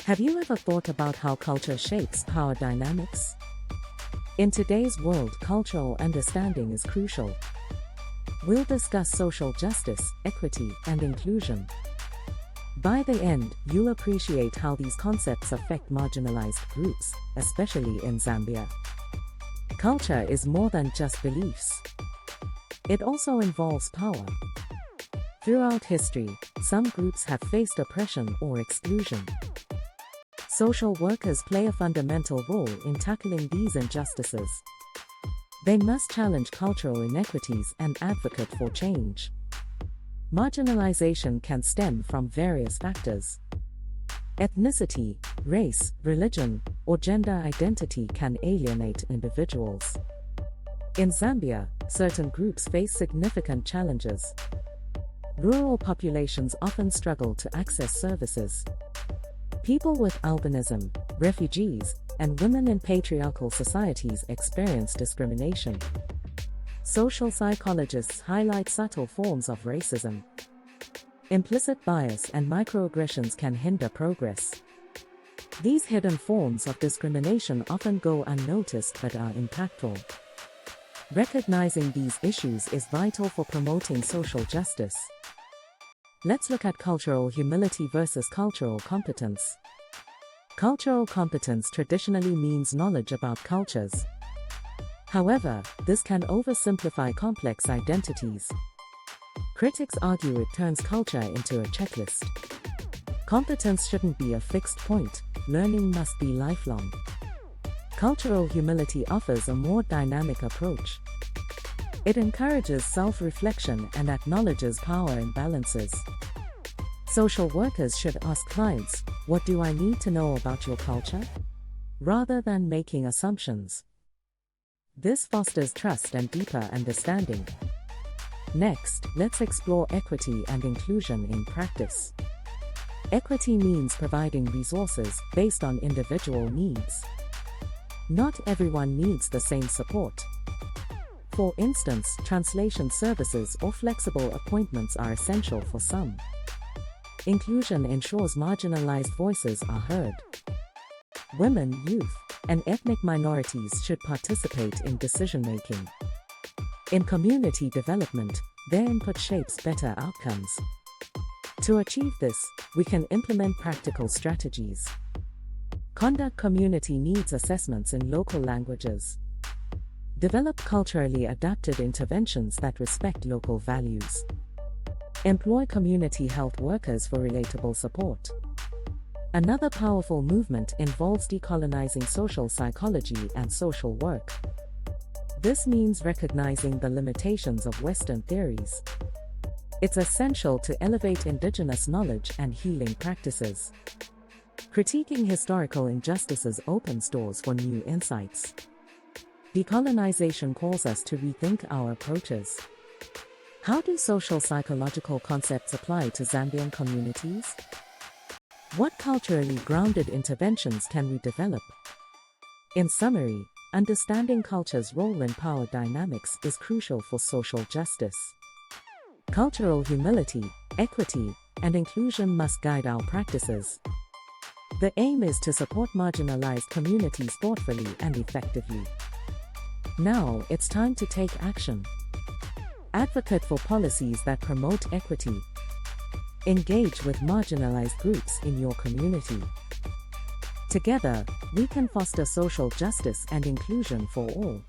Have you ever thought about how culture shapes power dynamics? In today's world, cultural understanding is crucial. We'll discuss social justice, equity, and inclusion. By the end, you'll appreciate how these concepts affect marginalized groups, especially in Zambia. Culture is more than just beliefs. It also involves power. Throughout history, some groups have faced oppression or exclusion. Social workers play a fundamental role in tackling these injustices. They must challenge cultural inequities and advocate for change. Marginalization can stem from various factors. Ethnicity, race, religion, or gender identity can alienate individuals. In Zambia, certain groups face significant challenges. Rural populations often struggle to access services. People with albinism, refugees, and women in patriarchal societies experience discrimination. Social psychologists highlight subtle forms of racism. Implicit bias and microaggressions can hinder progress. These hidden forms of discrimination often go unnoticed but are impactful. Recognizing these issues is vital for promoting social justice. Let's look at cultural humility versus cultural competence. Cultural competence traditionally means knowledge about cultures. However, this can oversimplify complex identities. Critics argue it turns culture into a checklist. Competence shouldn't be a fixed point, learning must be lifelong. Cultural humility offers a more dynamic approach. It encourages self-reflection and acknowledges power imbalances. Social workers should ask clients, "What do I need to know about your culture?" rather than making assumptions. This fosters trust and deeper understanding. Next, let's explore equity and inclusion in practice. Equity means providing resources based on individual needs. Not everyone needs the same support. For instance, translation services or flexible appointments are essential for some. Inclusion ensures marginalized voices are heard. Women, youth, and ethnic minorities should participate in decision-making. In community development, their input shapes better outcomes. To achieve this, we can implement practical strategies. Conduct community needs assessments in local languages. Develop culturally adapted interventions that respect local values. Employ community health workers for relatable support. Another powerful movement involves decolonizing social psychology and social work. This means recognizing the limitations of Western theories. It's essential to elevate indigenous knowledge and healing practices. Critiquing historical injustices opens doors for new insights. Decolonization calls us to rethink our approaches. How do social psychological concepts apply to Zambian communities? What culturally grounded interventions can we develop? In summary, understanding culture's role in power dynamics is crucial for social justice. Cultural humility, equity, and inclusion must guide our practices. The aim is to support marginalized communities thoughtfully and effectively. Now, it's time to take action. Advocate for policies that promote equity. Engage with marginalized groups in your community. Together, we can foster social justice and inclusion for all.